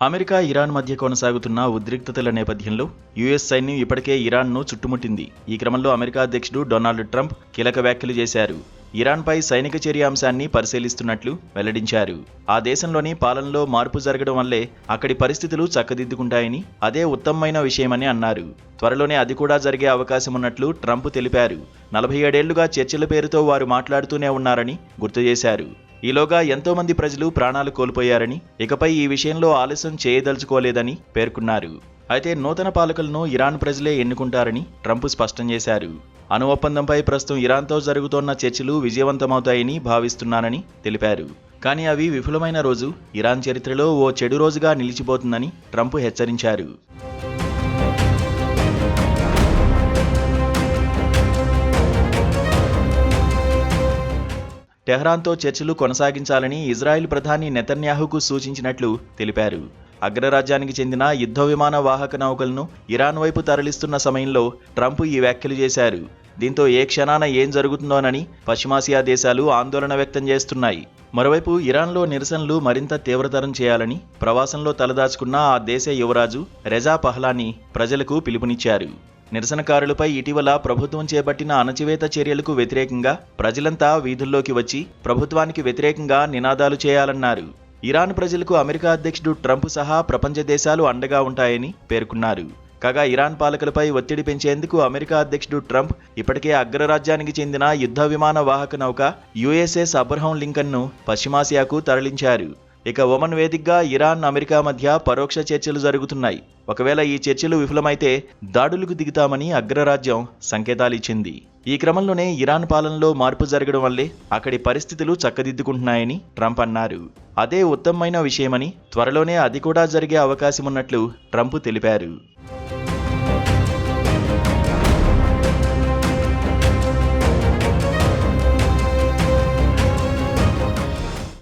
America, Iran మధ్య కొనసాగుతున్న ఉద్రిక్తతల నేపథ్యంలో యుఎస్ సైన్యం ఇప్పటికే ఇరాన్ను చుట్టుముట్టింది. ఈ క్రమంలో అమెరికా అధ్యక్షుడు డొనాల్డ్ ట్రంప్ కీలక వ్యాఖ్యలు చేశారు. ఇరాన్పై సైనిక చర్య అంశాన్ని పరిశీలిస్తున్నట్లు వెల్లడించారు. ఆ దేశంలోని పాలనలో మార్పు జరగడం వల్లే అక్కడి పరిస్థితులు చక్కదిద్దుకుంటాయని, అదే ఉత్తమమైన విషయమని అన్నారు. త్వరలోనే అది కూడా జరిగే అవకాశం ఉన్నట్లు ట్రంప్ తెలిపారు. 47 ఏళ్లుగా చర్చల పేరుతో వారు మాట్లాడుతూనే ఉన్నారని గుర్తు చేశారు. ఈలోగా ఎంతో మంది ప్రజలు ప్రాణాలు కోల్పోయారని, ఇకపై ఈ విషయంలో ఆలస్యం చేయదలుచుకోలేదని పేర్కొన్నారు. అయితే నూతన పాలకులను ఇరాన్ ప్రజలే ఎన్నుకుంటారని ట్రంప్ స్పష్టం చేశారు. అణు ఒప్పందంపై ప్రస్తుతం ఇరాన్తో జరుగుతోన్న చర్చలు విజయవంతమవుతాయని భావిస్తున్నానని తెలిపారు. కానీ అవి విఫలమైన రోజు ఇరాన్ చరిత్రలో ఓ చెడు రోజుగా నిలిచిపోతుందని ట్రంప్ హెచ్చరించారు. టెహ్రాన్తో చర్చలు కొనసాగించాలని ఇజ్రాయెల్ ప్రధాని నెతన్యాహుకు సూచించినట్లు తెలిపారు. అగ్రరాజ్యానికి చెందిన యుద్ధ విమాన వాహక నౌకలను ఇరాన్ వైపు తరలిస్తున్న సమయంలో ట్రంప్ ఈ వ్యాఖ్యలు చేశారు. దీంతో ఏ క్షణాన ఏం జరుగుతుందోనని పశ్చిమాసియా దేశాలు ఆందోళన వ్యక్తం చేస్తున్నాయి. మరోవైపు ఇరాన్లో నిరసనలు మరింత తీవ్రతరం చేయాలని ప్రవాసంలో తలదాచుకున్న ఆ దేశ యువరాజు రెజా పహ్లానీ ప్రజలకు పిలుపునిచ్చారు. నిరసనకారులపై ఇటీవల ప్రభుత్వం చేపట్టిన అణచివేత చర్యలకు వ్యతిరేకంగా ప్రజలంతా వీధుల్లోకి వచ్చి ప్రభుత్వానికి వ్యతిరేకంగా నినాదాలు చేయాలన్నారు. ఇరాన్ ప్రజలకు అమెరికా అధ్యక్షుడు ట్రంప్ సహా ప్రపంచ దేశాలు అండగా ఉంటాయని పేర్కొన్నారు. కాగా ఇరాన్ పాలకులపై ఒత్తిడి పెంచేందుకు అమెరికా అధ్యక్షుడు ట్రంప్ ఇప్పటికే అగ్రరాజ్యానికి చెందిన యుద్ధ విమాన వాహక నౌక యుఎస్ఎస్ అబ్రహం లింకన్ను పశ్చిమాసియాకు తరలించారు. ఇక ఒమన్ వేదికగా ఇరాన్, అమెరికా మధ్య పరోక్ష చర్చలు జరుగుతున్నాయి. ఒకవేళ ఈ చర్చలు విఫలమైతే దాడులకు దిగుతామని అగ్రరాజ్యం సంకేతాలిచ్చింది. ఈ క్రమంలోనే ఇరాన్ పాలనలో మార్పు జరగడం వల్లే అక్కడి పరిస్థితులు చక్కదిద్దుకుంటున్నాయని ట్రంప్ అన్నారు. అదే ఉత్తమమైన విషయమని, త్వరలోనే అది కూడా జరిగే అవకాశమున్నట్లు ట్రంప్ తెలిపారు.